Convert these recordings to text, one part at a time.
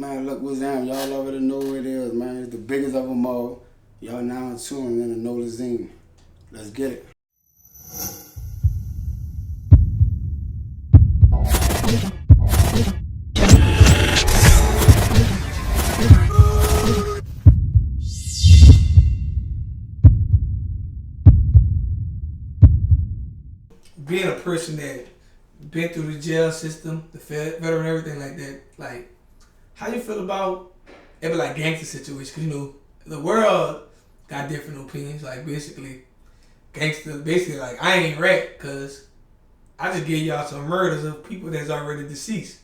Man, look, what's down? Y'all already know what it is, man. It's the biggest of them all. Y'all now tuned in to Nolazine. Let's get it. Being a person that been through the jail system, the federal and everything like that, like, how you feel about every like gangster situation? Cause you know the world got different opinions. Like basically, gangster, basically like I ain't rat, cause I just gave y'all some murders of people that's already deceased.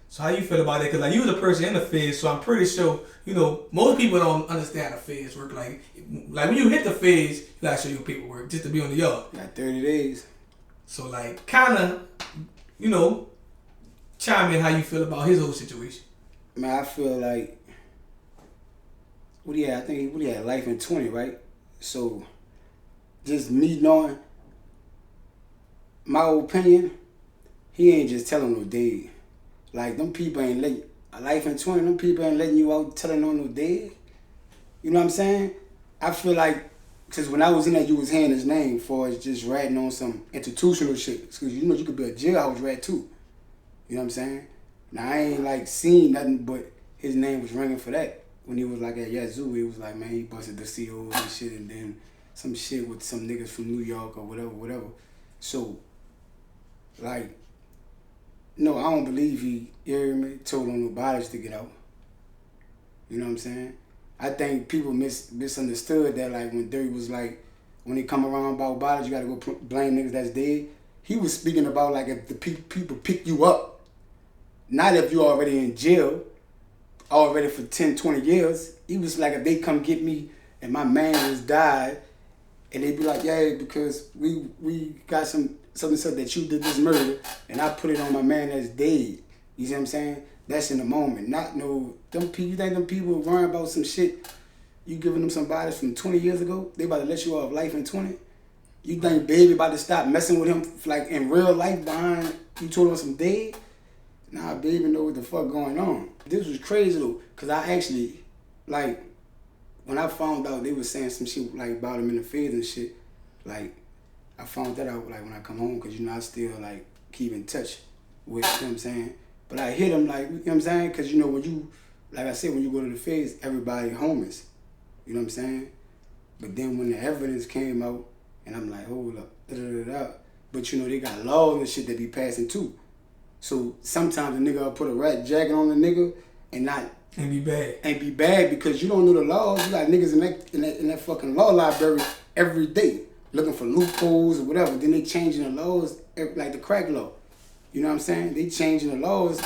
So how you feel about it? Cause like you was a person in the feds, so I'm pretty sure you know most people don't understand how the feds work. Like when you hit the feds, you gotta show your paperwork just to be on the yard. Got 30 days. So like kind of, you know, chime in how you feel about his whole situation. Man, I feel like what he had, I think what he had life in 20, right? So just me knowing my opinion, he ain't just telling no dead. Like them people ain't letting a life in 20, them people ain't letting you out telling on no dead. You know what I'm saying? I feel like because when I was in there, you was hearing his name for just ratting on some institutional shit. Because you know you could be a jailhouse rat too. You know what I'm saying? Now I ain't like seen nothing, but his name was ringing for that. When he was like at Yazoo, it was like, man, he busted the COs and shit, and then some shit with some niggas from New York or whatever. So, like, no, I don't believe he, you hear me, told on no bodies to get out. You know what I'm saying? I think people misunderstood that, like, when Dirty was like, when they come around about bodies, you gotta go blame niggas that's dead. He was speaking about, like, if the people pick you up, not if you already in jail, already for 10, 20 years. He was like, if they come get me and my man has died, and they be like, yeah, because we got something that you did this murder, and I put it on my man that's dead. You see what I'm saying? That's in the moment. Not no, them people, you think them people worrying about some shit, you giving them some bodies from 20 years ago, they about to let you off life in 20? You think Baby about to stop messing with him like in real life behind you told him some dead? Nah, Baby know what the fuck going on. This was crazy though, cause I actually, like, when I found out they was saying some shit like about him in the feds and shit, like, I found that out like when I come home, cause you know I still like keep in touch with, you know what I'm saying? But I hit him like, you know what I'm saying? Cause you know when you, like I said, when you go to the feds, everybody homeless. You know what I'm saying? But then when the evidence came out, and I'm like, hold up, da-da-da-da. But you know, they got laws and shit that be passing too. So sometimes a nigga will put a rat jacket on the nigga and not... And be bad. And be bad because you don't know the laws. You got niggas in that fucking law library every day looking for loopholes or whatever. Then they changing the laws like the crack law. You know what I'm saying? They changing the laws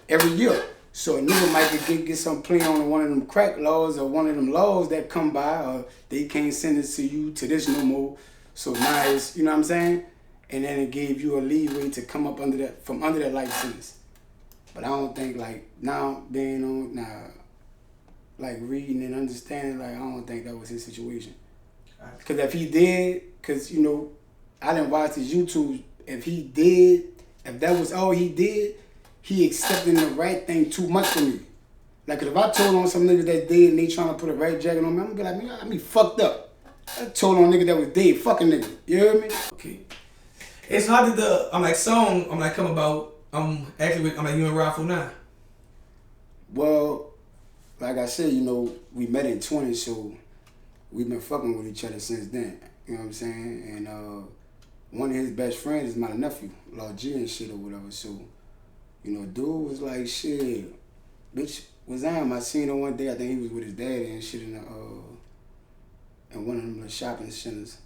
every year. So a nigga might get some play on one of them crack laws or one of them laws that come by, or they can't send it to you to this no more. So now it's, you know what I'm saying? And then it gave you a leeway to come up under that, from under that life sentence. But I don't think like now being on, like reading and understanding, like I don't think that was his situation. Cause if he did, cause you know, I didn't watch his YouTube. If he did, if that was all he did, he accepting the right thing too much for me. Like if I told on some niggas that dead and they trying to put a right jacket on me, I'm gonna be like, man, I mean fucked up. I told on a nigga that was dead, fucking nigga. You hear me? Okay. It's hard to the song come about. I'm like you and Rob49. Well, like I said, you know, we met in 20, so we've been fucking with each other since then. You know what I'm saying? And one of his best friends is my nephew, Lord G and shit or whatever. So, you know, dude was like, shit, bitch, was I seen him one day. I think he was with his daddy and shit in one of them little shopping centers.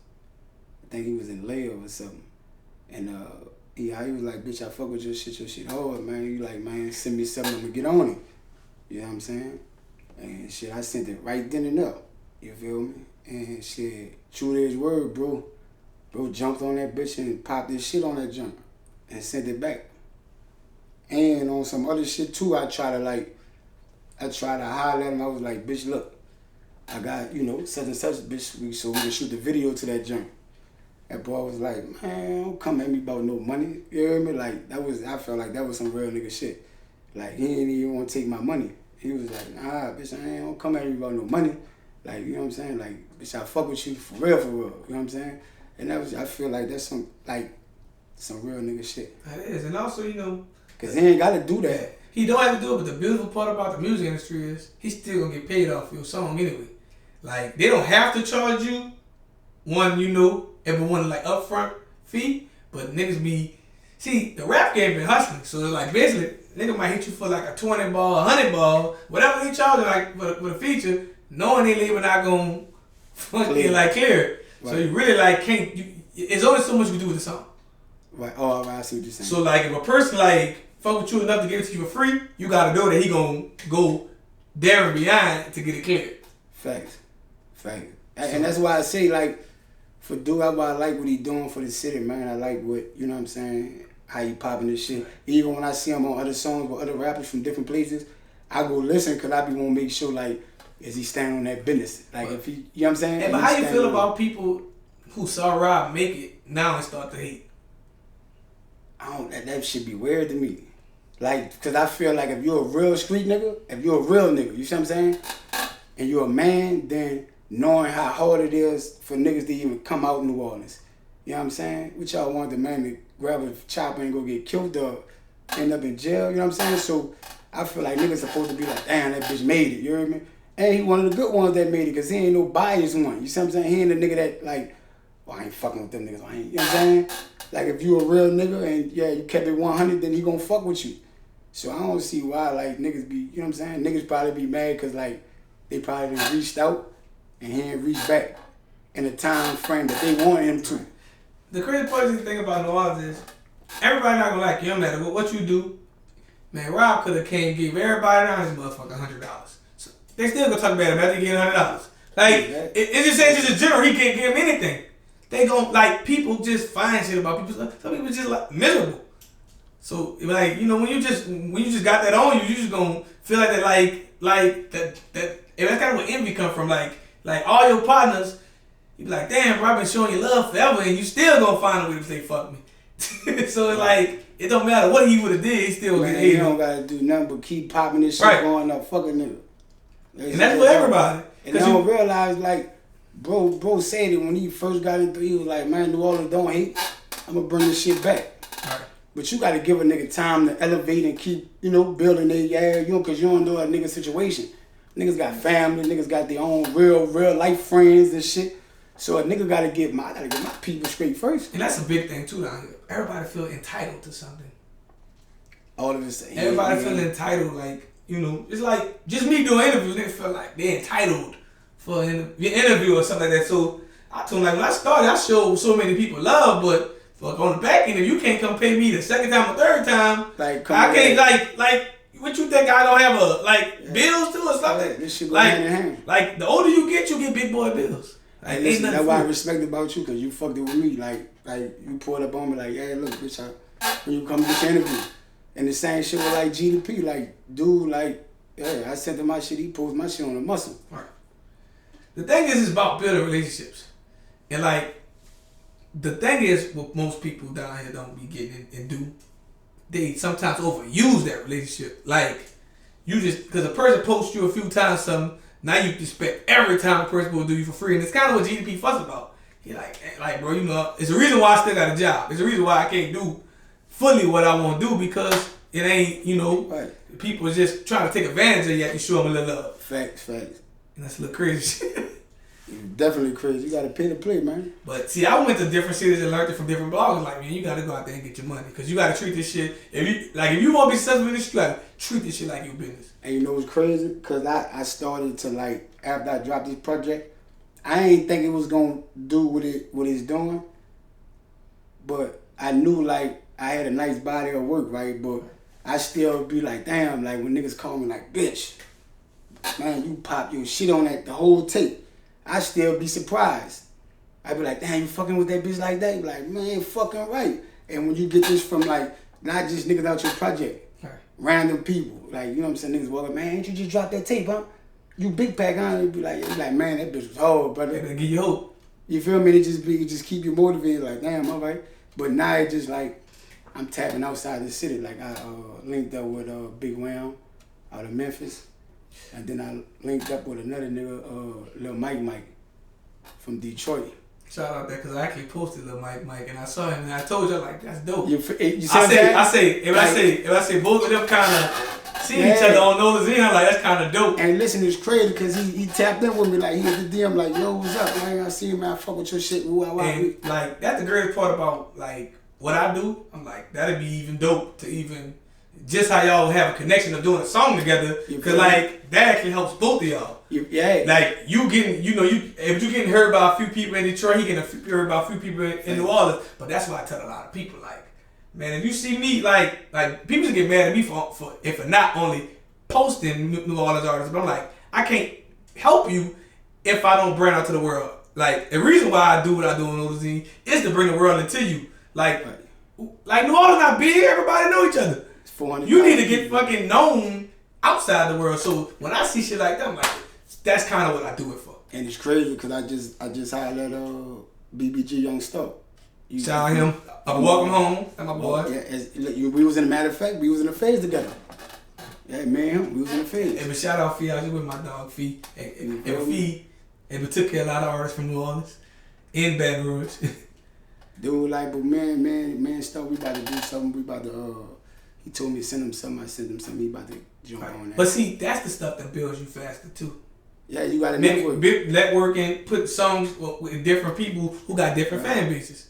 I think he was in Layo or something. And he was like, bitch, I fuck with your shit hard, man. You like, man, send me something, I'm gonna get on it. You know what I'm saying? And shit, I sent it right then and there. You feel me? And shit, true to his word, bro. Bro jumped on that bitch and popped his shit on that junk and sent it back. And on some other shit too, I tried to holler at him. I was like, bitch, look, I got, you know, such and such, bitch, so we can shoot the video to that junk. That boy was like, man, don't come at me about no money. You hear me? Like, I felt like that was some real nigga shit. Like, he didn't even want to take my money. He was like, nah, bitch, I ain't gonna come at you about no money. Like, you know what I'm saying? Like, bitch, I fuck with you for real, you know what I'm saying? And that was, I feel like that's some real nigga shit. That is, and also, cause he ain't gotta do that. He don't have to do it, but the beautiful part about the music industry is he's still gonna get paid off your song anyway. Like, they don't have to charge you everyone like upfront fee, but niggas be, see, the rap game been hustling, so it's like basically, nigga might hit you for like a 20 ball, 100 ball, whatever he charge like for the feature, knowing they label not gonna fucking like clear. Right. So you really like can't, it's only so much you do with the song. Right, oh, right, I see what you're saying. So like if a person like fuck with you enough to give it to you for free, you gotta know that he gonna go there and beyond to get it cleared. Facts. And that's why I say like, for dude, I like what he doing for the city, man. I like what, you know what I'm saying, how he popping this shit. Even when I see him on other songs with other rappers from different places, I go listen because I be want to make sure, like, is he standing on that business? Like, if he, you know what I'm saying? Yeah, but how you feel about people who saw Rob make it now and start to hate? That should be weird to me. Like, because I feel like if you're a real street nigga, if you're a real nigga, you see what I'm saying? And you're a man, then knowing how hard it is for niggas to even come out in New Orleans. You know what I'm saying? What y'all want the man to grab a chopper and go get killed or end up in jail, you know what I'm saying? So I feel like niggas supposed to be like, damn, that bitch made it, you heard me? And he one of the good ones that made it because he ain't no biased one. You see what I'm saying? He ain't the nigga that like, well, I ain't fucking with them niggas. You know what I'm saying? Like if you a real nigga and yeah, you kept it 100, then he gonna fuck with you. So I don't see why like niggas be, you know what I'm saying? Niggas probably be mad because like they probably done reached out and he ain't reached back in the time frame that they wanted him to. The crazy part of the thing about New Orleans is everybody not gonna like you, no matter what you do. Man, Rob could have came give everybody around his motherfucker $100. So they still gonna talk bad about him after he get $100. Like it just says just in general he can't give him anything. They gon' like people just find shit about people. Some people just like miserable. So like when you just got that on you just gonna feel like that like that. And that's kind of where envy come from. Like all your partners, you be like, damn, bro, I've been showing you love forever, and you still gonna find a way to say fuck me. So it's like it don't matter what he would have did, he still get hated. You don't gotta do nothing but keep popping this shit going up, fucking nigga. And that's for everybody. And I don't realize like, bro said it when he first got into. He was like, man, New Orleans don't hate. I'm gonna bring this shit back. Right. But you gotta give a nigga time to elevate and keep, building their cause you don't know a nigga situation. Niggas got family, niggas got their own real life friends and shit. So a nigga gotta get my people straight first. And that's a big thing too down here. Everybody feel entitled to something. All of this. Everybody feel entitled, like, it's like just me doing interviews, niggas feel like they're entitled for an interview or something like that. So I told him, like, when I started, I showed so many people love, but fuck on the back end, if you can't come pay me the second time or third time, like, I can't, like, what you think I don't have bills to or something? This shit go hand in hand. Like, the older you get big boy bills. Like, listen, that's why I respect about you, because you fucked it with me. Like you pulled up on me like, hey, look, bitch, when you come to this interview. And the same shit with like GDP, like, dude, like, yeah, I sent him my shit, he posted my shit on the muscle. Right. The thing is, it's about building relationships. And like, the thing is, what most people down here don't be getting and do, they sometimes overuse that relationship. Like, you just, because a person posts you a few times something, now you expect every time a person will do you for free. And it's kind of what GDP fuss about. He like, bro, it's the reason why I still got a job. It's the reason why I can't do fully what I want to do, because it ain't, right. People just trying to take advantage of you and show them a little love. Facts. And that's a little crazy shit. Definitely crazy. You got to pay to play, man. But see, I went to different cities and learned it from different bloggers. Like, man, you got to go out there and get your money, because you got to treat this shit. If you want to be successful in this, you got to treat this shit like your business. And you know what's crazy? Because I started to, like, after I dropped this project, I ain't think it was going to do what it's doing. But I knew, like, I had a nice body of work, right? But I still be like, damn, like, when niggas call me like, bitch, man, you pop your shit on that the whole tape. I still be surprised. I be like, damn, you fucking with that bitch like that? You be like, man, fucking right. And when you get this from, like, not just niggas out your project, right. Random people, like, you know what I'm saying? Niggas walk up, man, ain't you just dropped that tape, huh? You BigPack, huh? You be like, man, that bitch was hard, brother. They give you hope. You feel me? It just keep you motivated, like, damn, all right. But now it just like, I'm tapping outside the city. Like, I linked up with Big Wham out of Memphis. And then I linked up with another nigga, Lil Mike from Detroit. Shout out there, because I actually posted Lil Mike, and I saw him, and I told you, like, that's dope. You see if I say both of them kind of see each other on Nolazine, I'm like, that's kind of dope. And listen, it's crazy because he tapped in with me, like, he hit the DM, like, yo, what's up? I see you, man, I fuck with your shit. And, like, that's the greatest part about, like, what I do. I'm like, that'd be even dope to even, just how y'all have a connection of doing a song together, because, like, that actually helps both of y'all. Like, you getting, if you getting heard by a few people in Detroit, he getting heard by a few people in New Orleans. But that's why I tell a lot of people, like, man, if you see me, like people get mad at me for not only posting New Orleans artists, but I'm like, I can't help you if I don't brand out to the world. Like, the reason why I do what I do on Nolazine is to bring the world into you. Like New Orleans not big, everybody know each other. You need to get fucking known outside the world. So when I see shit like that, I'm like, that's kind of what I do it for. And it's crazy because I just hired that BBG Young Star. Shout out him. Welcome home. That's my boy. Yeah, we was in a matter of fact, we was in a phase together. Yeah, man, we was in a phase. And shout out Fee, I was with my dog Fee. And Fee, and we took care of a lot of artists from New Orleans in Baton Rouge. Dude, like, but man, stuff. We about to do something. We about to. He told me to send him something. I sent him something. He about to jump on that. But see, that's the stuff that builds you faster too. Yeah, you got to network and put songs with different people who got different fan bases.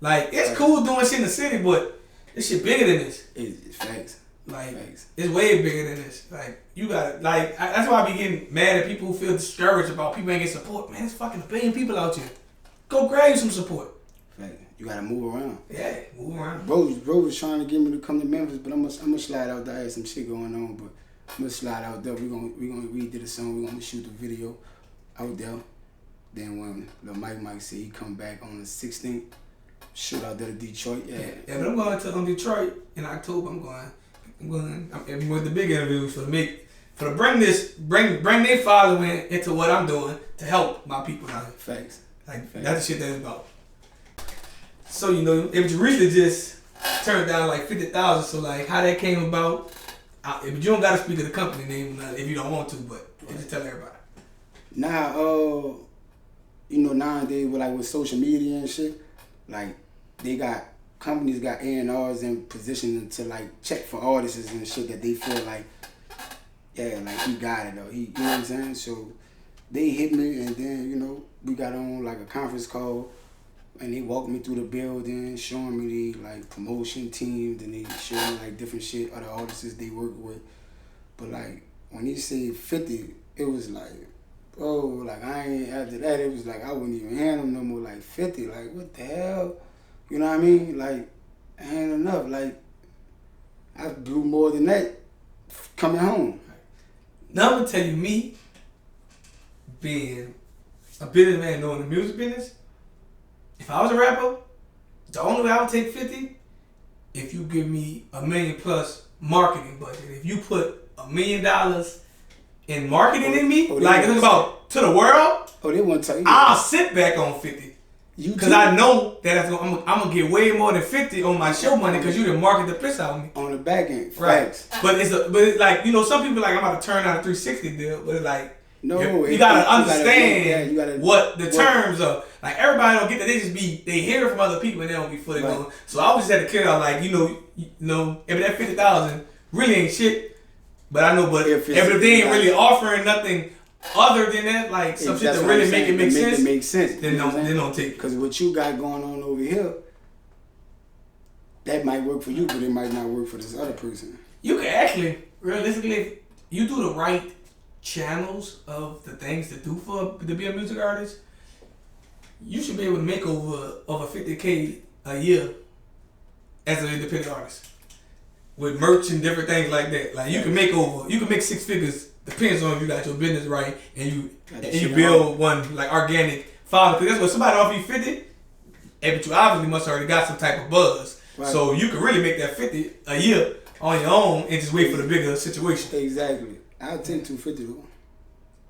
Like, it's cool doing shit in the city, but this shit bigger than this. It's facts. Like, it's way bigger than this. Like, you got like, that's why I be getting mad at people who feel discouraged about people ain't getting support. Man, it's fucking 1 billion people out here. Go grab you some support. Right. You gotta move around. Yeah, move around. Bro was trying to get me to come to Memphis, but I'm gonna slide out there. I had some shit going on, but I'm gonna slide out there. We did a song. We gonna shoot the video out there. Then when Lil Mike said he come back on the 16th, shoot out there to Detroit. Yeah, but I'm going to Detroit in October. I'm with the big interviews to bring their following into what I'm doing to help my people out here. Facts. Like, that's the shit that it's about. So, if you really just turned down like 50,000, so like how that came about, but you don't gotta speak of the company name if you don't want to, but just tell everybody. Nah, nowadays with social media and shit, like companies got A&Rs in position to like check for artists and shit that they feel like, yeah, like he got it though. You know what I'm saying? So they hit me and then, we got on like a conference call and they walked me through the building, showing me the like promotion teams and they showed me like different shit, other artists they work with. But like when he said 50, it was like, oh, like I ain't, after that it was like I wouldn't even hand him no more, like 50, like what the hell? You know what I mean? Like, ain't enough. Like, I blew more than that coming home. Now I'm gonna tell you, me being a businessman knowing the music business, if I was a rapper, the only way I would take 50, if you give me $1 million plus marketing budget. If you put $1 million in marketing in me, like it's about to the world, they want to tell you. I'll sit back on 50. Because I know that I'm gonna get way more than 50 on my show money because you done market the piss out of me. On the back end, right? But it's like, some people like, I'm about to turn out a 360 deal, but it's like, no, you gotta understand what the terms are. Like, everybody don't get that. They hear it from other people and they don't be fully going. So I always just had to clear out, like, if that 50,000 really ain't shit, but I know, but if they ain't really offering nothing other than that, like some shit that really make it make sense, then don't take it. Because what you got going on over here, that might work for you, but it might not work for this other person. You can actually, realistically, if you do the right channels of the things to do to be a music artist, you should be able to make over $50K a year as an independent artist with merch and different things like that. Like you can make 6 figures. Depends on if you got your business right and you build one like organic following. Because that's what somebody offer you 50, but you obviously must already got some type of buzz. Right. So you can really make that 50 a year on your own and just wait for the bigger situation. Exactly. I'll take 250 though.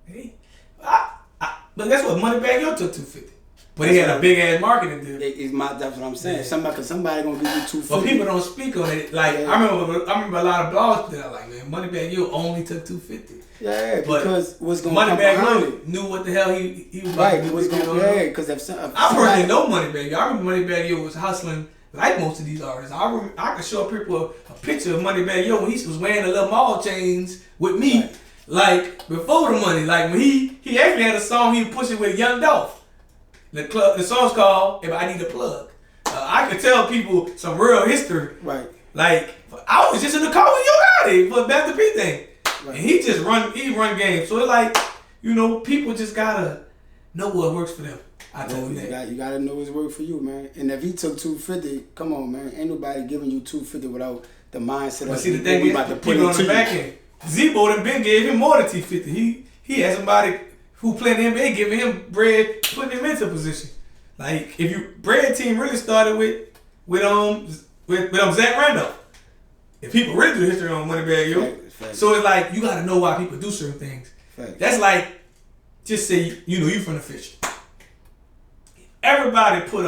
Hey, but that's what Moneybag Yo took 250. But he had a big ass marketing deal. That's what I'm saying. Yeah. Somebody gonna give you 250. But people don't speak on it. Like I remember a lot of blogs that are like, man, Moneybagg Yo only took 250. Yeah, because what's going on? Moneybagg Yo knew what the hell he was about to do. What's going on? Yeah, because if I personally know Moneybagg Yo. I remember Moneybagg Yo was hustling like most of these artists. I can show people a picture of Moneybagg Yo when he was wearing the little mall chains with me. Right. Like before the money. Like when he actually had a song he was pushing with Young Dolph. The song's called "If I Need a Plug." I could tell people some real history. Right. Like I was just in the car with Yo Gotti for the Master P thing, right. And he run games. So it's like, you know, people just gotta know what works for them. I told you that. You gotta know what's work for you, man. And if he took 250, come on, man. Ain't nobody giving you 250 without the mindset of the thing about to put it on the back end. Zebo done been gave him more than 250. He had somebody who playing the NBA giving him bread, putting him into position. Like if you bread team really started with Zach Randolph. If people really do the history on Moneybagg Yo, so it's like you gotta know why people do certain things. That's like just say you from the fish. Everybody who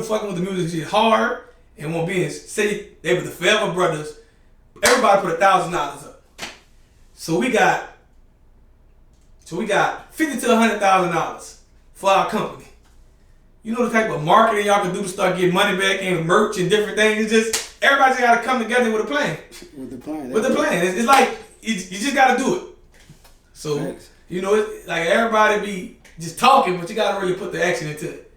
fucking with the music shit hard and want being say they were the Forever Brothers. Everybody put $1,000 up. So we got $50,000 to $100,000 for our company. You know the type of marketing y'all can do to start getting money back and merch and different things. It's just everybody's got to come together with a plan. With the plan. It's like you just got to do it. So thanks. You know, it's like everybody be just talking, but you got to really put the action into it.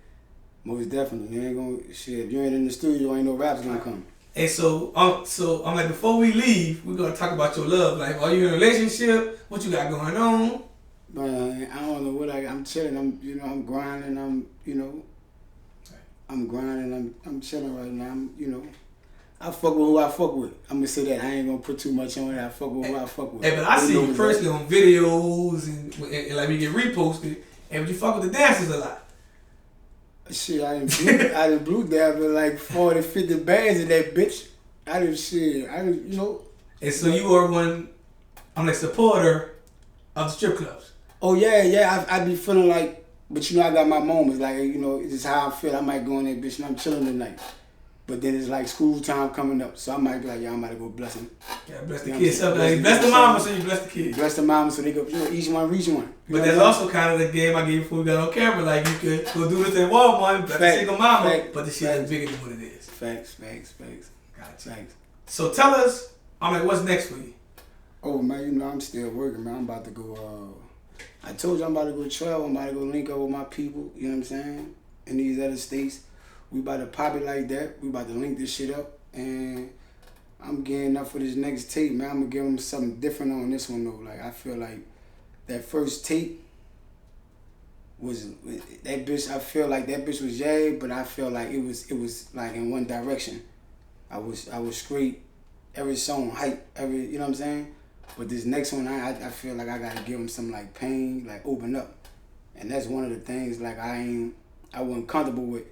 Most definitely. You ain't gonna shit. If you ain't in the studio, ain't no raps gonna come. And so I'm like, before we leave, we're gonna talk about your love life. Are you in a relationship? What you got going on? Man, I don't know what I'm chilling. I'm grinding. I'm grinding. I'm chilling right now. I fuck with who I fuck with. I'm gonna say that. I ain't gonna put too much on it. I fuck with who I fuck with. Hey, but I see you personally on videos and like we get reposted, and you fuck with the dancers a lot. Shit, I done blew down with like 40, 50 bands in that bitch. And so you are I'm a supporter of the strip clubs. Oh yeah. I be feeling like, but I got my moments. Like, it's just how I feel. I might go in that bitch and I'm chilling tonight. But then it's like school time coming up, so I might be like, I'm about to go bless him. Yeah, bless the kids. Bless the mama, so you bless the kids. Bless the mama, so they go, each one reach one. But there's also kind of the game I gave you before we got on camera. Like, you could go do this at Walmart, bless the single mama, but the shit is bigger than what it is. Facts. Gotcha. Thanks. So tell us, what's next for you? Oh man, I'm still working, man. I'm about to go. I told you I'm about to go travel. I'm about to go link up with my people. You know what I'm saying? In these other states. We about to pop it like that. We about to link this shit up. And I'm getting up for this next tape, man. I'm going to give them something different on this one, though. Like, I feel like that first tape was, that bitch, I feel like that bitch was but I feel like it was like in one direction. I was straight, every song, hype, you know what I'm saying? But this next one, I feel like I got to give them some, like, pain, like, open up. And that's one of the things, like, I wasn't comfortable with.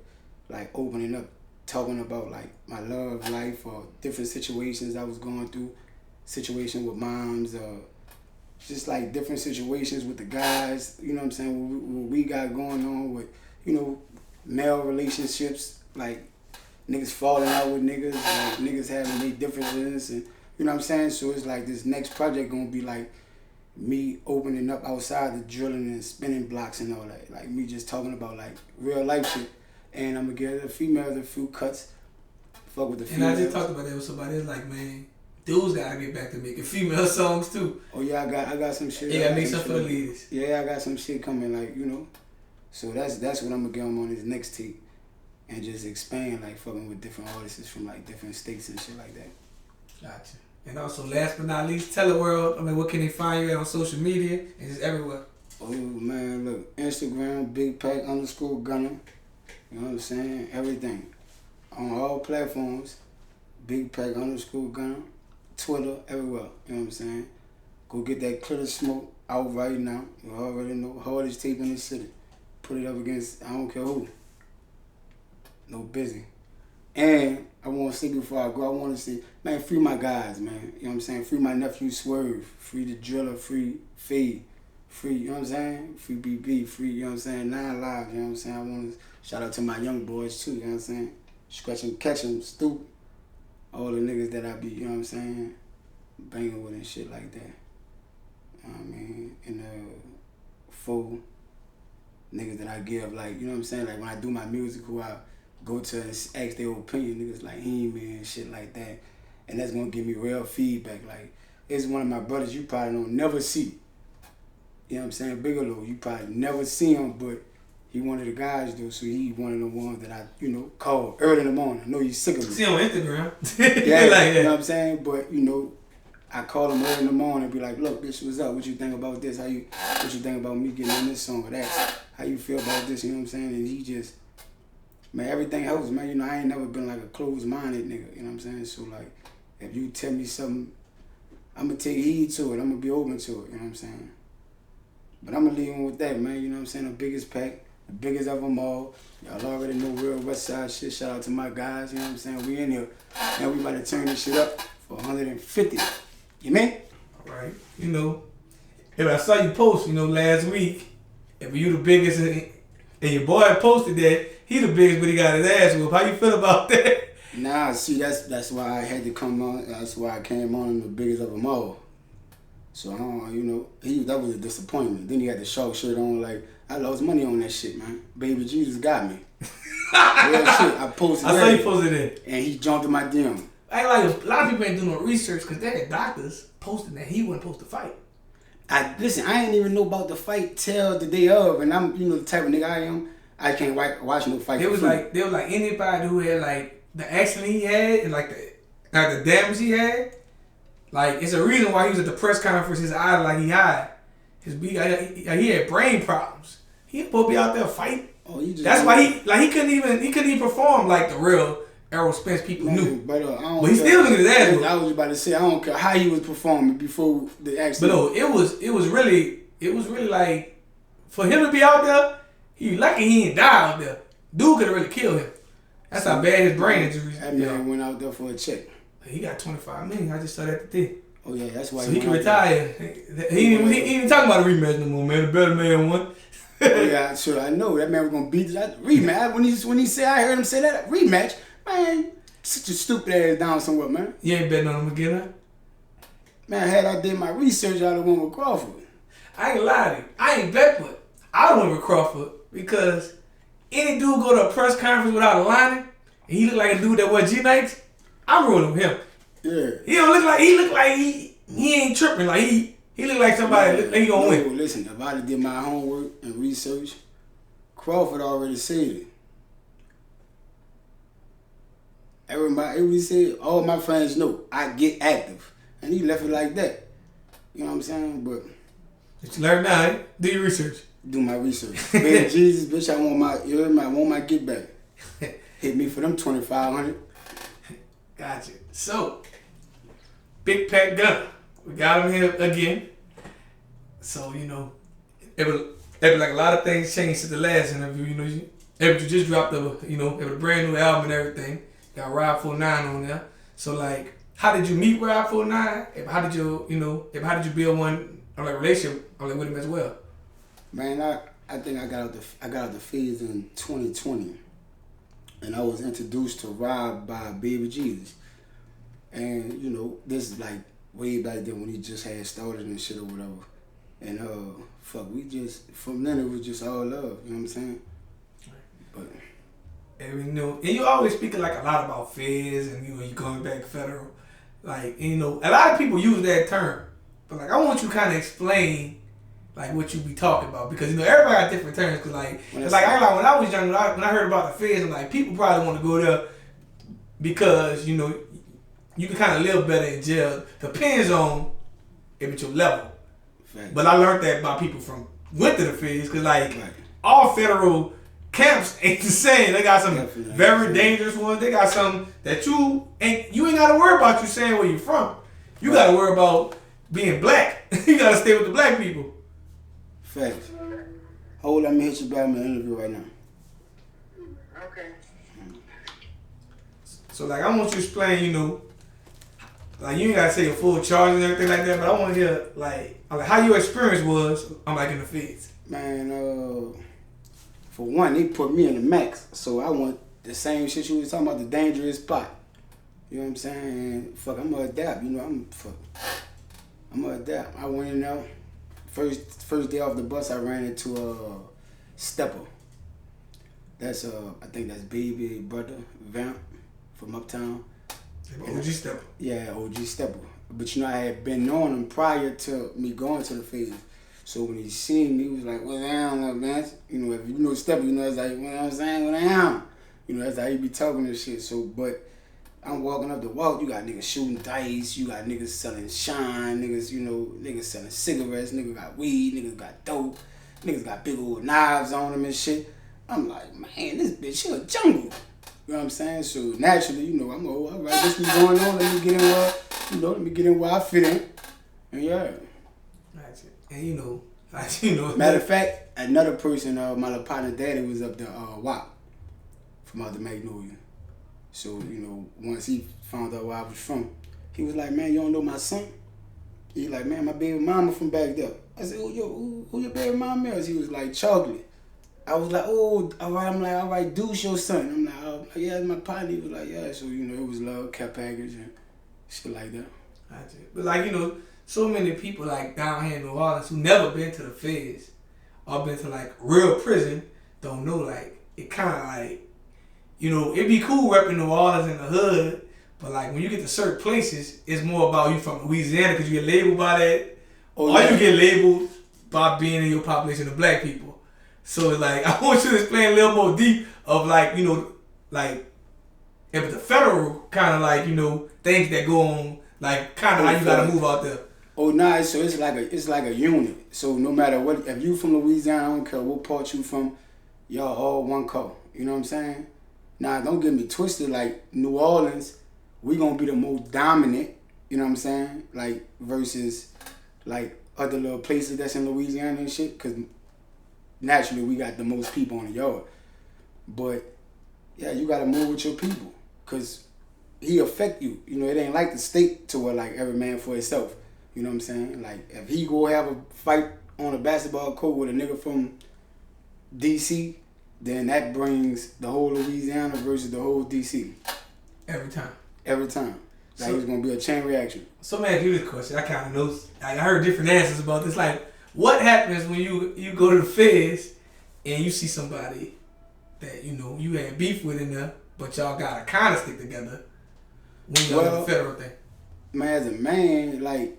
Like opening up, talking about like my love life or different situations I was going through, situation with moms, just like different situations with the guys, you know what I'm saying, what we got going on with, male relationships, like niggas falling out with niggas, like niggas having their differences, and you know what I'm saying? So it's like this next project gonna be like me opening up outside the drilling and spinning blocks and all that, like me just talking about like real life shit. And I'm gonna give the females a few cuts. Fuck with the females. And I just talked about that with somebody. It's like, man, dudes gotta get back to making female songs too. Oh yeah, I got some shit. You gotta make something for the ladies. Yeah, I got some shit coming, like, So that's what I'm gonna get them on this next tape, and just expand, like fucking with different artists from like different states and shit like that. Gotcha. And also, last but not least, tell the world. What can they find you at on social media and just everywhere? Oh man, look, Instagram, BigPack _Gunna. You know what I'm saying? Everything. On all platforms. BigPack _Gunna. Twitter, everywhere. You know what I'm saying? Go get that Clear Smoke out right now. You already know. Hardest tape in the city. Put it up against, I don't care who. No busy. And I want to say before I go, I want to say, man, free my guys, man. You know what I'm saying? Free my nephew Swerve. Free the Driller. Free Fade. free, you know what I'm saying? Free BB, free, you know what I'm saying? 9 Lives, you know what I'm saying? I want to shout out to my young boys too, you know what I'm saying? Scratching, catching, Stoop, all the niggas that I be, you know what I'm saying? Banging with and shit like that. You know what I mean? And full niggas that I give, like, you know what I'm saying? Like when I do my music, who I go to and ask their opinion, niggas like him and shit like that. And that's gonna give me real feedback. Like, it's one of my brothers you probably don't never see. You know what I'm saying? Bigelow, you probably never see him, but he one of the guys though, so he one of the ones that I, you know, call early in the morning. I know you sick of me. See on Instagram. Yeah, like that. You know what I'm saying? But, you know, I call him early in the morning and be like, look, bitch, what's up? What you think about this? What you think about me getting on this song or that? How you feel about this? You know what I'm saying? And he just, man, everything helps, man. You know, I ain't never been like a closed-minded nigga. You know what I'm saying? So, like, if you tell me something, I'm going to take heed to it. I'm going to be open to it. You know what I'm saying? But I'm going to leave him with that, man. You know what I'm saying? The biggest pack, the biggest of them all. Y'all already know real West Side shit. Shout out to my guys. You know what I'm saying? We in here. Now we about to turn this shit up for 150. You mean? All right. You know, if I saw you post, you know, last week, if you the biggest, and your boy posted that, he the biggest, but he got his ass whooped. How you feel about that? Nah, see, that's why I had to come on. That's why I came on the biggest of them all. So, you know, that was a disappointment. Then he had the shark shirt on, like, I lost money on that shit, man. Baby Jesus got me. Real shit. I posted that. I saw you posted it. And he jumped in my DM. I ain't like, a lot of people ain't doing no research because they had doctors posting that he wasn't supposed to fight. Listen, I ain't even know about the fight till the day of, and I'm, you know, the type of nigga I am. I can't watch no fight. They was like anybody who had like the accident he had and like the damage he had. Like, it's a reason why he was at the press conference. His eyes like he had. He had brain problems. He ain't supposed to be out there fighting. Oh, you just that's why he couldn't even perform like the real Errol Spence people knew. But he still looked at his ass. I was about to say I don't care how he was performing before the accident. But no, it was really like for him to be out there. He lucky he didn't die out there. Dude could have really killed him. That's how bad his brain injuries. That man went out there for a check. He got $25 million. I just saw that today. Oh yeah, that's why. So he can retire. He ain't talking about a rematch no more, man. The better man won. Oh yeah, sure. I know that man was gonna beat that rematch. When he said, I heard him say that rematch. Man, sit your stupid ass down somewhere, man. You ain't betting on him again, huh? Man, had I did my research, I'd have went with Crawford. I ain't lie to you. I ain't bet, but I went with Crawford because any dude go to a press conference without a lining and he look like a dude that wear G-Nikes, I'm rolling with him. Yeah. He look like he ain't tripping. Like he look like somebody look like he gonna win. Listen, if I did my homework and research, Crawford already said it. Everybody said, all my friends know I get active. And he left it like that. You know what I'm saying? But you learn now, eh? Do your research. Do my research. Baby Jesus, bitch, I want my get back. Hit me for them 2,500. Gotcha. So, BigPack Gunna. We got him here again. So, you know, it was like a lot of things changed since the last interview. You know, you just dropped it was a brand new album and everything. Got Rob49 on there. So, like, how did you meet Rob49? How did you build one relationship with him as well? Man, I think I got out the phase in 2020, and I was introduced to Rob by Baby Jesus, and you know this is like way back then when he just had started and shit or whatever, and we just from then it was just all love, you know what I'm saying? But and you always speaking like a lot about feds and you going back federal, like a lot of people use that term, but like I want you to kind of explain. Like what you be talking about, because everybody got different terms. Cause like when I was young, when I heard about the feds, I'm like, people probably want to go there because you can kind of live better in jail. Depends on if it's your level. Right. But I learned that by people from went to the feds, cause like all federal camps ain't the same. They got some very dangerous ones. They got some that you ain't got to worry about you saying where you from. You got to worry about being black. You got to stay with the black people. Facts. Hold, let me hit you back in the interview right now. Okay. So like I want you to explain, like you ain't gotta say your full charge and everything like that, but I want to hear like how your experience was. I'm like in the feds. Man, for one, they put me in the max, so I want the same shit you was talking about, the dangerous spot. You know what I'm saying? Fuck, I'm gonna adapt. You know, I'm gonna adapt. I went in there. First day off the bus, I ran into a stepper. That's I think that's baby brother Vamp from Uptown. OG stepper. Yeah, OG stepper. But you know, I had been knowing him prior to me going to the phase. So when he seen me, he was like, "What down, man?" You know, if you know stepper, you know, it's like, you know what I'm saying, "What down?" You know, that's how he be talking and shit. So, but I'm walking up the walk, you got niggas shooting dice, you got niggas selling shine, niggas, you know, niggas selling cigarettes, niggas got weed, niggas got dope, niggas got big old knives on them and shit. I'm like, man, this bitch, she a jungle. You know what I'm saying? So naturally, you know, I'm all right, this be going on, let me get in where I fit in. And yeah. And you know. Matter of fact, another person, my little partner daddy was up there, WAP, from out the Magnolia. So, you know, once he found out where I was from, he was like, "Man, you don't know my son?" He like, "Man, my baby mama from back there." I said, who your baby mama is? He was like, "Chocolate." I was like, "Oh, all right." I'm like, "All right, Deuce your son." I'm like, "Oh, yeah, it's my partner." He was like, "Yeah." So, you know, it was love, care package, and shit like that. But like, you know, so many people like down here in New Orleans who never been to the feds or been to like real prison don't know, like, it kind of like, you know, it'd be cool repping New Orleans in the hood, but like when you get to certain places, it's more about you from Louisiana because you get labeled by that, or you get labeled by being in your population of black people. So it's like, I want you to explain a little more deep of like, you know, like, if the federal kind of like, you know, things that go on, like kind of how you gotta move out there. Oh, nah, so it's like a unit. So no matter what, if you from Louisiana, I don't care what part you from, y'all all one call. You know what I'm saying? Now, don't get me twisted, like, New Orleans, we gonna be the most dominant, you know what I'm saying? Like, versus, like, other little places that's in Louisiana and shit, because naturally we got the most people on the yard. But, yeah, you gotta move with your people, because he affect you. You know, it ain't like the state to where, like, every man for himself. You know what I'm saying? Like, if he go have a fight on a basketball court with a nigga from D.C., then that brings the whole Louisiana versus the whole DC. Every time. Like, it's going to be a chain reaction. So, man, you this question. I kind of know. I heard different answers about this. Like, what happens when you go to the feds and you see somebody that, you know, you had beef with in there, but y'all got to kind of stick together when y'all in the federal thing? Man, as a man, like,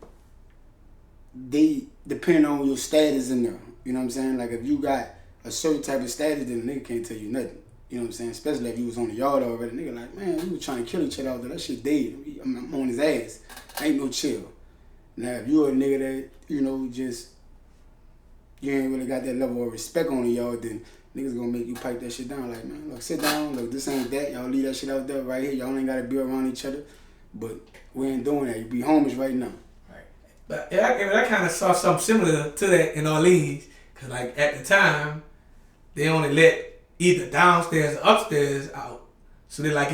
they depend on your status in there. You know what I'm saying? Like, if you got a certain type of status, then a nigga can't tell you nothing. You know what I'm saying? Especially if you was on the yard already. Nigga like, man, we was trying to kill each other out there. That shit dead. I'm on his ass. Ain't no chill. Now, if you a nigga that, you know, just, you ain't really got that level of respect on the yard, then niggas gonna make you pipe that shit down. Like, man, look, sit down. Look, this ain't that. Y'all leave that shit out there right here. Y'all ain't gotta be around each other. But we ain't doing that. You be homies right now. Right. But I kind of saw something similar to that in Orleans. Because, like, at the time, they only let either downstairs or upstairs out. So they like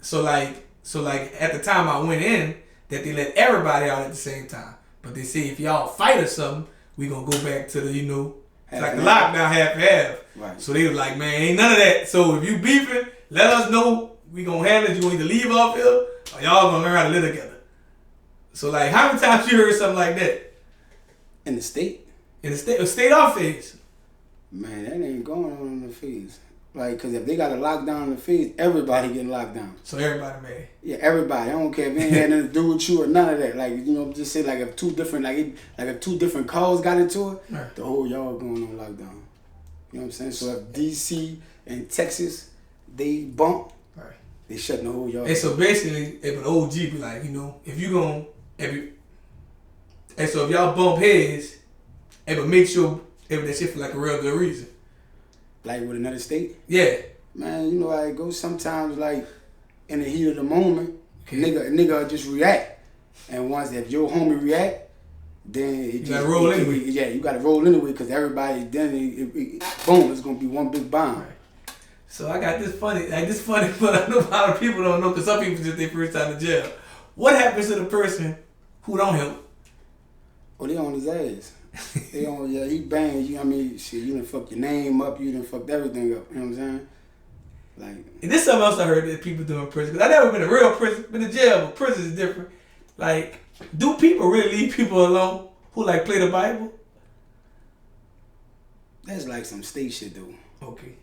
so at the time I went in, that they let everybody out at the same time. But they say if y'all fight or something, we gonna go back to the, you know, like the lockdown half and half. Right. So they was like, man, ain't none of that. So if you beefing, let us know. We gonna handle it. You gonna either leave off here or y'all gonna learn how to live together. So like, how many times you heard something like that? In the state? In the state office. Man, that ain't going on in the feds. Like, because if they got a lockdown in the feds, everybody getting locked down. So everybody mad. Yeah, everybody. I don't care if it ain't had nothing to do with you or none of that. Like, you know, just say like if two different calls got into it, right, the whole yard going on lockdown. You know what I'm saying? So if DC and Texas, they bump, right, they shutting the whole yard. And so basically, if an OG be like, you know, if y'all bump heads, but make sure that shit for like a real good reason. Like with another state? Yeah. Man, you know how it goes sometimes, like in the heat of the moment, nigga just react. And once if your homie react, then you gotta roll anyway. Yeah, you gotta roll anyway because everybody then boom, it's gonna be one big bomb. Right. So I got this funny, but I know a lot of people don't know because some people just their first time in jail. what happens to the person who don't help? Oh, they on his ass. They on, yeah, he banged you. I mean, shit, you done fucked your name up. You done fucked everything up. You know what I'm saying? Like, and this is something else I heard that people do in prison. Cause I never been in real prison, been in jail, but prison is different. Like, do people really leave people alone who like play the Bible? that's like some state shit, though. Okay.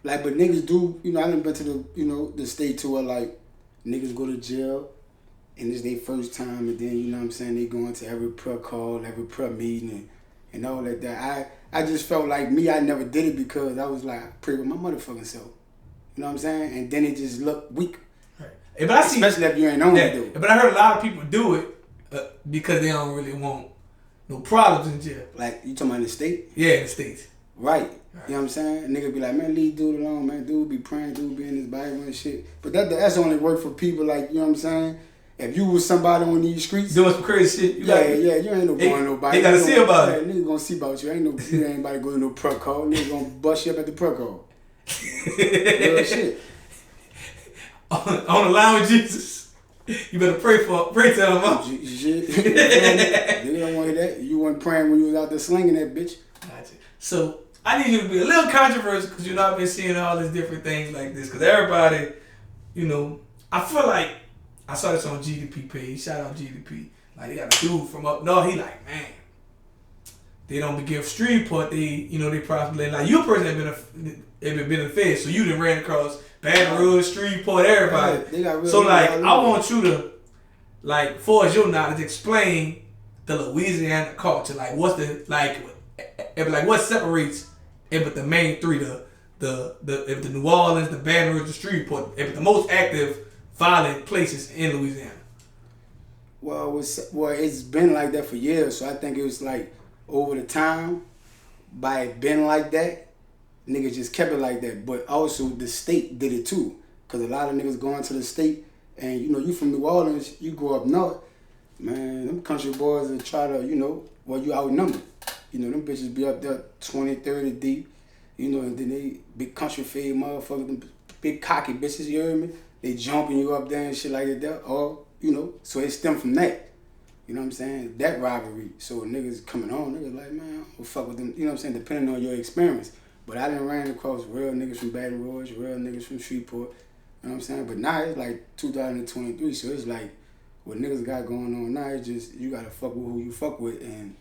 Like, but niggas do, I done been to the state tour, like, niggas go to jail, and it's their first time, and then, they going to every prayer call, every prayer meeting, and all like that. I just felt like I never did it because I was like, I pray with my motherfucking self. You know what I'm saying? And then it just looked weak. Right. But I see, especially if you ain't on it, though. But I heard a lot of people do it because they don't really want no problems in jail. Like, you talking about in the state? Yeah, in the States. Right. You know what I'm saying? A nigga be like, man, leave dude alone, man. Dude be praying, dude be in his Bible and shit. But that's only work for people like, you know what I'm saying? If you was somebody on these streets doing some crazy shit, you ain't no going nobody. They gotta see about it. Nigga gonna see about you. You ain't anybody going to no prayer call. Nigga gonna bust you up at the prayer call. Real shit. On the line with Jesus. You better pray to him up. Shit. Nigga don't want to hear that. You wasn't praying when you was out there slinging that bitch. Gotcha. So I need you to be a little controversial because I've been seeing all these different things like this. Because everybody, I feel like I saw this on GDP page. Shout out GDP. Like, they got a dude from up north. He like, man, they don't give Streetport. They probably like you a person that been in the Fed, so you done ran across Baton Rouge, Streetport, everybody. So like, I want you to, like, for as your knowledge, explain the Louisiana culture. Like, what's the what separates but the main three, the New Orleans, the Baton Rouge, the Streetport, the most active violent places in Louisiana. Well, it's been like that for years. So I think it was like over the time, by it been like that, niggas just kept it like that. But also the state did it too, cause a lot of niggas going to the state, and you from New Orleans, you go up north, man. Them country boys will try to, you outnumbered. Them bitches be up there 20, 30 deep, and then they big country fade motherfuckers, them big cocky bitches, you heard me? They jumping you up there and shit like that, or, so it stem from that. You know what I'm saying? That rivalry. So niggas coming on, niggas like, man, I don't fuck with them, you know what I'm saying, depending on your experience. But I done ran across real niggas from Baton Rouge, real niggas from Shreveport, you know what I'm saying? But now it's like 2023, so it's like, what niggas got going on now, it's just, you gotta fuck with who you fuck with, and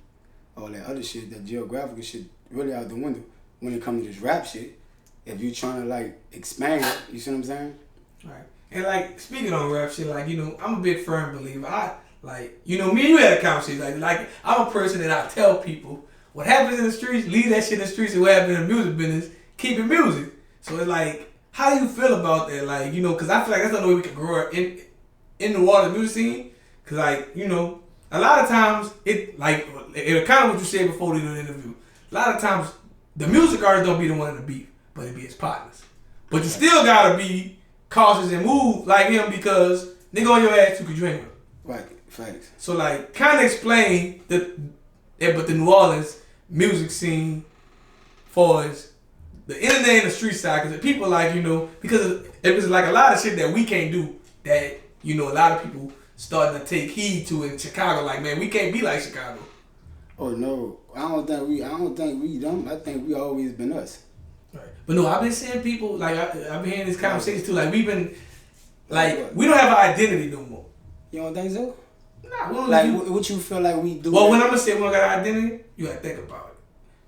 all that other shit, that geographical shit, really out the window. When it comes to this rap shit, if you trying to like expand, you see what I'm saying? Right. And like, speaking on rap shit, like, I'm a big firm believer. Me and you had a conversation. Like I'm a person that I tell people what happens in the streets, leave that shit in the streets, and what happens in the music business, keep it music. So it's like, how do you feel about that? Like, because I feel like that's the only way we can grow up in the water music scene. Because, like, a lot of times, it kind of what you said before the interview. A lot of times, the music artists don't be the one in the beef, but it be his partners. But you still gotta be cautious and move like him because nigga on your ass too, cause you ain't with him. Right, thanks. So like, kind of explain but the New Orleans music scene, for as the internet and the street side, because people like because it was like a lot of shit that we can't do that a lot of people starting to take heed to in Chicago. Like, man, we can't be like Chicago. Oh no, I don't think we them. I think we always been us. Right. But no, I've been seeing people, like, I've been hearing these conversations too. Like, we've been, like, we don't have an identity no more. You don't think so? Nah, we don't. Like, what you feel like we do? Well, when I'm gonna say we don't got an identity, you gotta think about it.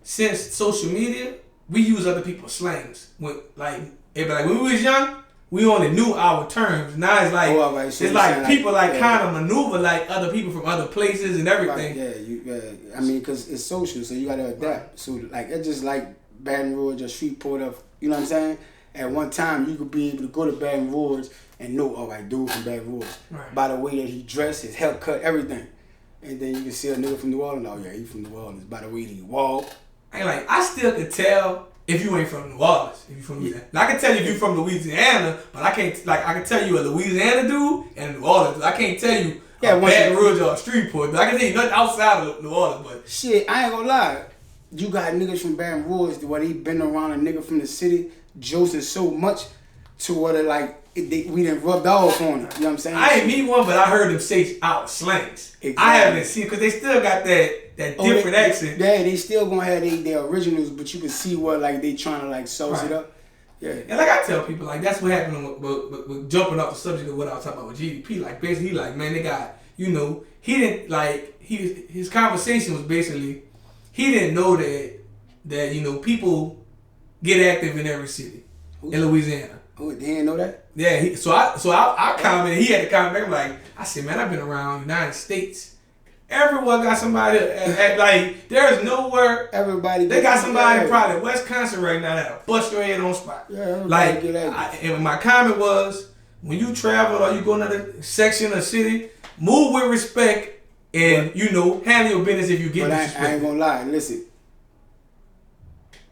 Since social media, we use other people's slangs. When we was young, we only knew our terms. Now it's like, right. So it's like people kind of maneuver like other people from other places and everything. Right. I mean, because it's social, so you gotta adapt. Right. So like, it's just like Baton Rouge or Shreveport of, you know what I'm saying? At one time, you could be able to go to Baton Rouge and know, all right, dude from Baton Rouge. Right. By the way that he dressed, his haircut, everything. And then you can see a nigga from New Orleans, oh yeah, he from New Orleans. By the way that he walk. And like, I still could tell if you ain't from New Orleans, if you from Louisiana. I can tell you if you from Louisiana, but I can't, like, I can tell you a Louisiana dude and a New Orleans dude. I can't tell you a Baton Rouge or a Streetport. I can tell you nothing outside of New Orleans, but shit, I ain't gonna lie. You got niggas from Baton Rouge where they been around a nigga from the city, josing so much to where they like, we done rubbed off on it. You know what I'm saying? I ain't meet one, but I heard them say out slangs. Exactly. I haven't seen, because they still got that different accent. Yeah, they still gonna have their originals, but you can see what like they trying to like sauce it up. Yeah. And like I tell people, like that's what happened with jumping off the subject of what I was talking about with GDP. Like basically, like man, they got he didn't like his conversation was basically he didn't know that people get active in every city in Louisiana. Oh, they didn't know that? Yeah. So I commented. He had to comment back. I'm like, I said, man, I've been around United States. Everyone got somebody like there's nowhere. Everybody. They got somebody probably in Wisconsin right now that'll bust your head on spot. Yeah. Like, and my comment was, when you travel or you go another section or city, move with respect and handle your business if you get disrespected. I ain't gonna lie. Listen,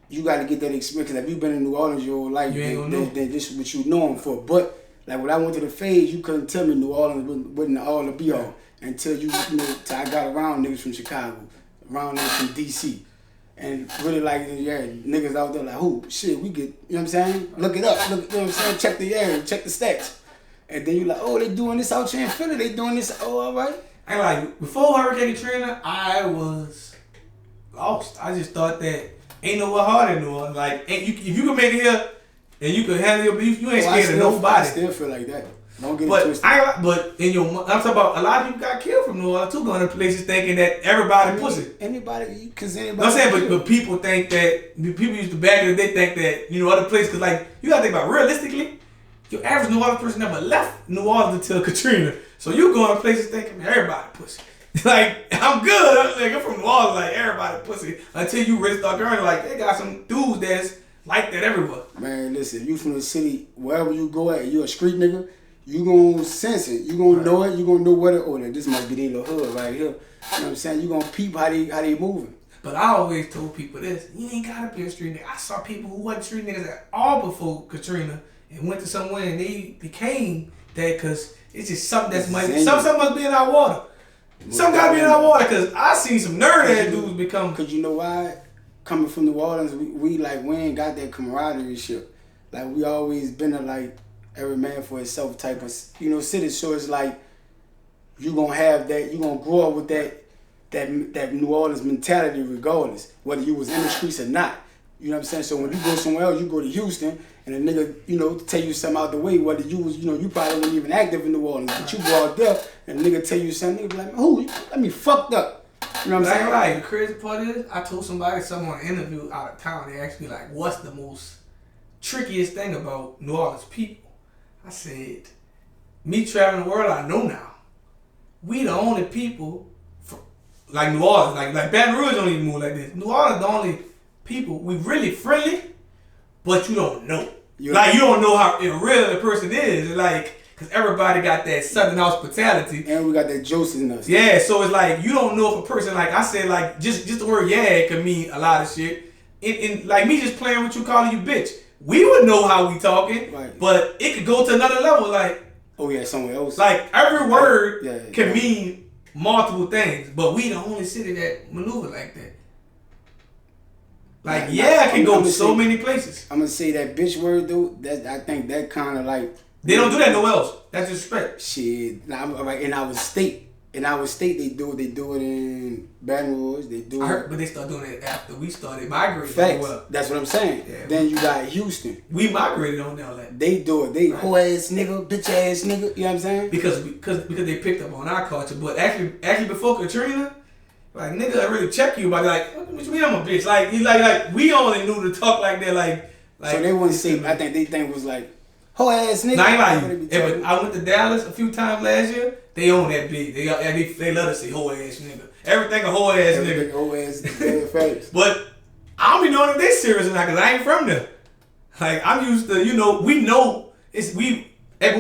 you got to get that experience. Cause if you've been in New Orleans your whole life, then this is what you know them for. But like when I went to the Fades, you couldn't tell me New Orleans wasn't all the be all. Until till I got around niggas from Chicago, around niggas from DC, and really like niggas out there like, who shit we get, you know what I'm saying? Look it up, you know what I'm saying? Check the area, check the stats, and then you like, oh, they doing this out here in Philly, they doing this, oh, all right. And like before Hurricane Katrina, I was lost. I just thought that ain't nowhere hard in New Orleans. Like, if you can make it here and you can handle your beef, you ain't scared of nobody. I still feel like that. Don't get but it twisted. I'm talking about a lot of people got killed from New Orleans too, going to places thinking that everybody pussy. Anybody. I'm saying, but people think that people used to back in the day think that other places, because like you gotta think about realistically, your average New Orleans person never left New Orleans until Katrina. So you going to places thinking everybody pussy. Like I'm good. I'm from New Orleans, like everybody pussy. Until you really start learning, like they got some dudes that's like that everywhere. Man, listen, you from the city, wherever you go at, you a street nigga. You gonna sense it. You gonna know it. You gonna know what this must be their little hood right here. You know what I'm saying? You gonna peep how they moving. But I always told people this: you ain't gotta be a street nigga. I saw people who wasn't street niggas at all before Katrina and went to somewhere and they became that because it's just something that's something must be in our water. Something gotta be in our water because I seen some nerd ass dudes become. Cause you know why? Coming from New Orleans, we ain't got that camaraderie shit. Like we always been like. Every man for himself type of city. So it's like you gonna have that. You gonna grow up with that New Orleans mentality regardless, whether you was in the streets or not. You know what I'm saying? So when you go somewhere else, you go to Houston and a nigga tell you something out the way. Whether you was you probably wasn't even active in New Orleans, but you go out there and a nigga tell you something. Nigga be like, who? Let me fucked up. You know what I'm saying? Right. The crazy part is, I told somebody on an interview out of town. They asked me like, what's the most trickiest thing about New Orleans people? I said, me traveling the world, I know now. We the only people, like New Orleans, like Baton Rouge don't even move like this. New Orleans the only people, we really friendly, but you don't know. You don't know how real the person is. Like, because everybody got that Southern hospitality. And we got that juice in us. Yeah, so it's like, you don't know if a person, like I said, like, just the word it can mean a lot of shit. And like me just playing with you, calling you bitch. We would know how we talking, right. But it could go to another level. Like, oh yeah, somewhere else. Like every word can mean multiple things, but we the only city that maneuver like that. Like it can go so many places. I'm gonna say that bitch word though. That I think that kind of like they don't do that nowhere else. That's disrespect. Shit, right in our state. In our state, they do it in Baton Rouge. They do it. But they start doing it after we started migrating. Facts. That's what I'm saying. Yeah. Then you got Houston. We migrated on all that. They do it. They whole ass nigga, bitch ass nigga. You know what I'm saying? Because they picked up on our culture. But actually before Katrina, like nigga, I really check you about like, what you mean I'm a bitch? Like we only knew to talk like that. Like so they wouldn't say. I think they think was like. Whole ass nigga. Nah, I ain't like I went to Dallas a few times last year. They own that big. They love to say whole ass nigga. Everything a whole ass nigga. Whole ass nigga. But I don't be knowing if they serious or not because I ain't from there. Like I'm used to, we know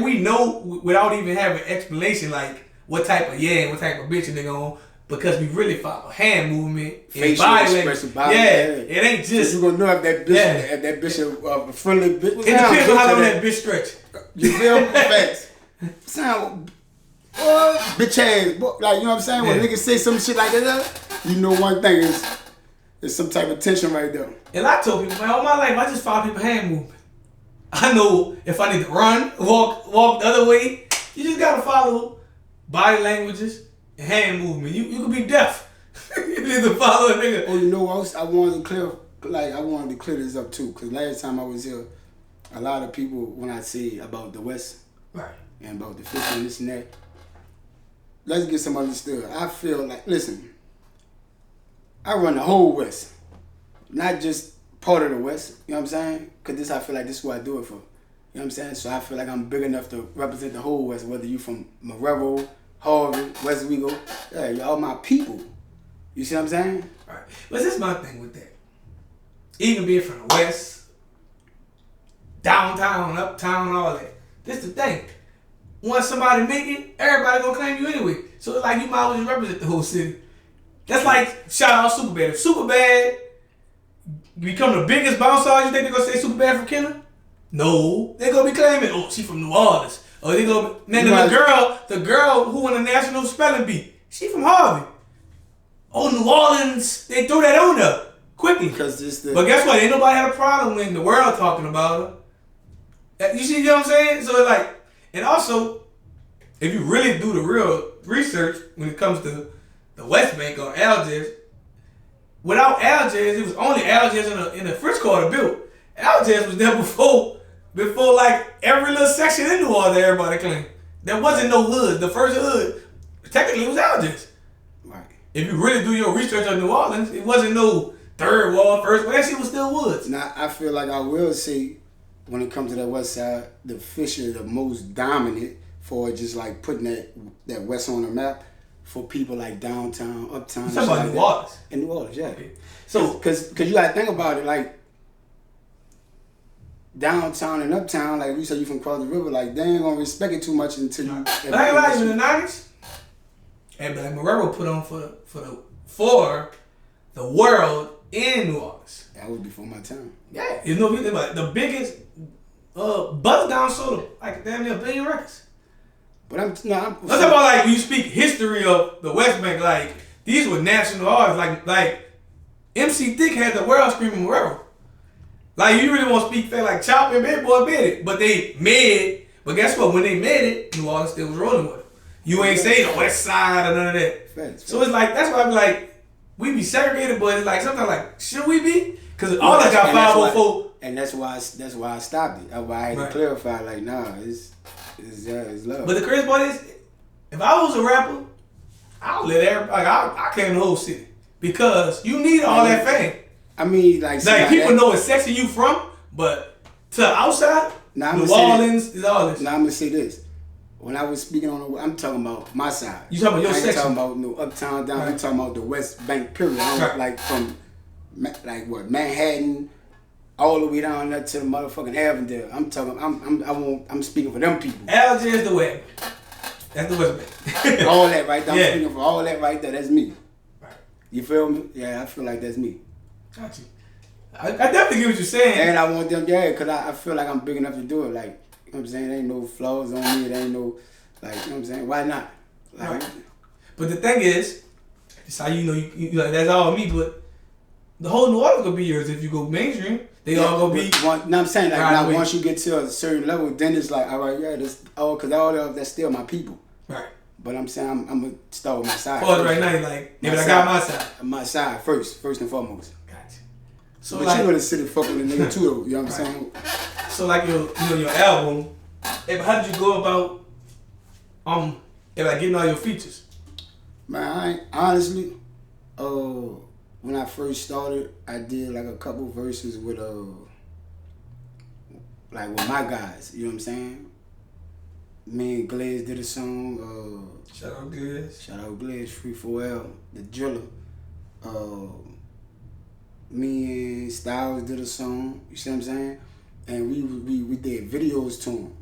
we know without even having explanation like what type of and what type of bitch a nigga on. Because we really follow hand movement and body language. It ain't just. So you gonna know if that bitch a friendly bitch. It depends on how long that bitch stretch. You feel me? Facts. Sound bitch ass. Like you know what I'm saying? When niggas say some shit like that, you know one thing is some type of tension right there. And I told people, man, all my life I just follow people hand movement. I know if I need to run, walk the other way. You just gotta follow body languages and hand movement. You could be deaf. You need to follow a nigga. Oh, you know what? I wanted to clear this up too, cause last time I was here, a lot of people when I say about the West, right, and about the fish and this and that. Let's get some understood. I feel like, listen, I run the whole West, not just part of the West. You know what I'm saying? Cause I feel like this is what I do it for. You know what I'm saying? So I feel like I'm big enough to represent the whole West, whether you from Marrero, Harvey, West Wego. Yeah, y'all my people. You see what I'm saying? Right. But this is my thing with that. Even being from the West, downtown, uptown, all that. This the thing. Once somebody make it, everybody gonna claim you anyway. So it's like you might as well represent the whole city. That's like shout out Superbad. If Superbad become the biggest bounce artist, you think they're gonna say Superbad from Kenner? No. They're gonna be claiming, oh, she from New Orleans. Or they gonna man, the girl who won the national spelling bee, she from Harvey. Oh, New Orleans, they threw that on her quickly. Because but guess what? Ain't nobody had a problem when the world talking about her. You see what I'm saying? So it's like, and also, if you really do the real research when it comes to the West Bank or Algiers, without Algiers, it was only Algiers in the first quarter built. Algiers was there before like every little section in New Orleans everybody claimed. There wasn't no hood. The first hood, technically, was Algiers. Right. If you really do your research on New Orleans, it wasn't no third wall, first wall. That shit was still woods. Now, I feel like I will say, when it comes to that West Side, the fish are the most dominant for just like putting that West on the map for people like downtown, uptown. You're talking about New Orleans. In New Orleans, yeah. Okay. So, cause you gotta think about it, like downtown and uptown, like you said, you from across the river, like they ain't gonna respect it too much until you. But I ain't lying, in the 90s, and Black Marrero put on for the world in New Orleans. That was before my time. Yeah, you know the biggest buzz down soda, like damn near 1 billion records. But I'm talking about like when you speak history of the West Bank, like these were national artists, like MC Thick had the world screaming Marrero. Like you really want to speak fair, like Chop and Big Boy made it, but they made it. But guess what? When they made it, New Orleans still was rolling with it. You ain't say the West Side or none of that. Facts. So it's like that's why I be like, we be segregated, but it's like sometimes like should we be? Because all I got 504. And that's why I stopped it. That's why I had to clarify. Like nah, it's love. But the crazy part is, if I was a rapper, I'll let everybody. Like I claim the whole city because you need all that fame. I mean, like people know what section you from, but to the outside, New Orleans is all this. Now I'm gonna say this. When I was speaking on I'm talking about my side. You talking about your section? I'm talking about no uptown, down. I'm talking about the West Bank period. Like from like what Manhattan all the way down there to the motherfucking Avondale. I'm talking. I'm speaking for them people. Algiers the West. That's the West Bank. All that right there. I'm speaking for all that right there. That's me. Right. You feel me? Yeah, I feel like that's me. Got you. I definitely get what you're saying. And I want them, because I feel like I'm big enough to do it. Like, you know what I'm saying? There ain't no flaws on me. There ain't no, like, you know what I'm saying? Why not? Like, right. But the thing is, it's how you know you like that's all me, but the whole New Orleans gonna be yours if you go mainstream. They all gonna be. No, I'm saying, like, now once you get to a certain level, then it's like, all right, yeah, because all of that's still my people. Right. But I'm saying I'm gonna start with my side. Right now, like, yeah, but I got my side. My side first and foremost. Gotcha. So but like, you know the city fucking with a nigga too, though. You know what I'm saying? So like your album, how did you go about getting all your features? Man, honestly, when I first started, I did like a couple verses with like with my guys. You know what I'm saying? Me and Glaze did a song. Shout out Glaze. Shout out Glaze, Free 4L, the Driller. Me and Styles did a song. You see what I'm saying? And we did videos to them.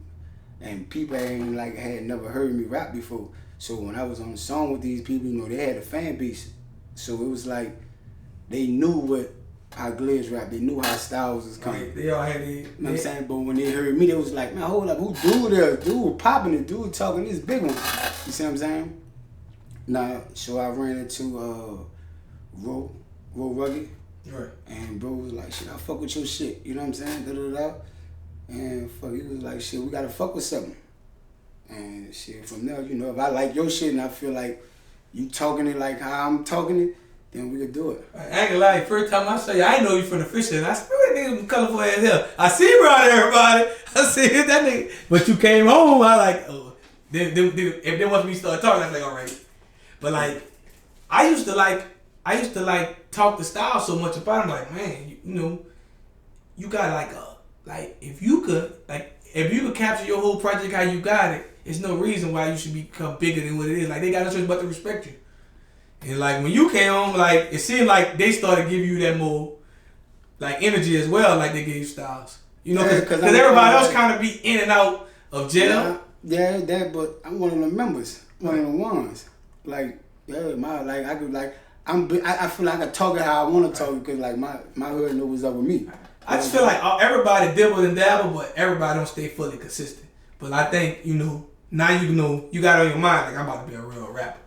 And people had never heard me rap before. So when I was on the song with these people, you know, they had a fan base. So it was like they knew how Glaze rap. They knew how Styles was coming. Right. They all had you know what I'm saying? But when they heard me, they was like, man, hold up, who dude there? Dude popping it, dude talking this big one. You see what I'm saying? Nah, so I ran into Ro Rugged. Right. And bro was like, shit, I fuck with your shit. You know what I'm saying? Da da da. And fuck, he was like, shit, we gotta fuck with something. And shit, from there, you know, if I like your shit and I feel like you talking it like how I'm talking it, then we could do it. I ain't gonna lie, first time I saw you, I didn't know you from the fish and I said, that nigga was colorful as hell. I see you around everybody. I see that nigga. But you came home, I like, oh. Then if they want me to start talking, I was like, all right. But like, I used to like talk the style so much about him, like, man, you know, you got like if you could capture your whole project how you got it, there's no reason why you should become bigger than what it is. Like, they got no choice but to respect you. And like when you came home, like it seemed like they started giving you that more like energy as well, like they gave you styles. You know, because everybody else kind of be in and out of jail. Yeah, that. But I'm one of the members, one of the ones. Like, yeah, I could like I feel like I talk it how I want to talk because like my hood know what's up with me. I just feel like everybody dibble and dabble, but everybody don't stay fully consistent. But I think, you know, now you know you got on your mind like I'm about to be a real rapper.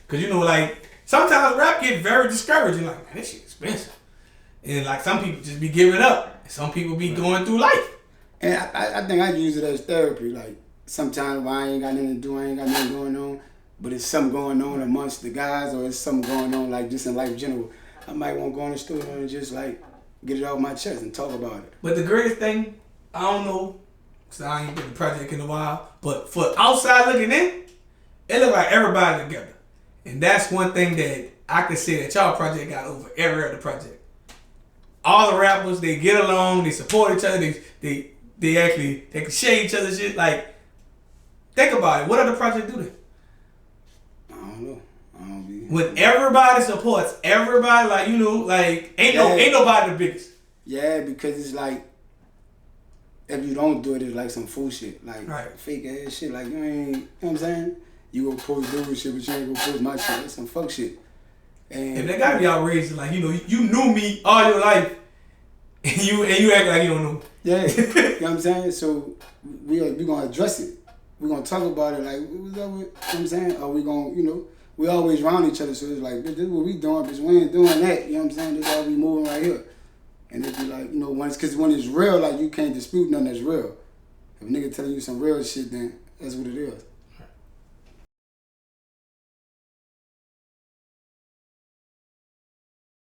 Cause you know, like sometimes rap get very discouraging. Like, man, this shit expensive, and like some people just be giving up, and some people be going through life. And I think I use it as therapy. Like sometimes when I ain't got nothing to do, I ain't got nothing going on, but it's something going on amongst the guys, or it's something going on like just in life in general. I might want to go in the studio and just like get it off my chest and talk about it. But the greatest thing, I don't know, cause I ain't been in the project in a while, but for outside looking in, it look like everybody together. And that's one thing that I could say that y'all project got over every other project. All the rappers, they get along, they support each other, they can share each other's shit. Like, think about it. What other project do that? I don't know. When everybody supports everybody, like, you know, like ain't nobody the biggest. Yeah, because it's like if you don't do it, it's like some fool shit, like fake ass shit. Like you ain't, you know what I'm saying? You gonna post dude shit, but you ain't gonna post my shit. That's some fuck shit. And they gotta be outrageous. Like, you know, you knew me all your life, and you act like you don't know me. Yeah, you know what I'm saying? So we gonna address it. We gonna talk about it. Like, what's up with, you know what I'm saying? Or we gonna, you know, we always around each other. So it's like, this is what we doing, bitch. We ain't doing that. You know what I'm saying? This is how we moving right here. And it be like, you know, when it's real, like you can't dispute nothing that's real. If a nigga telling you some real shit, then that's what it is.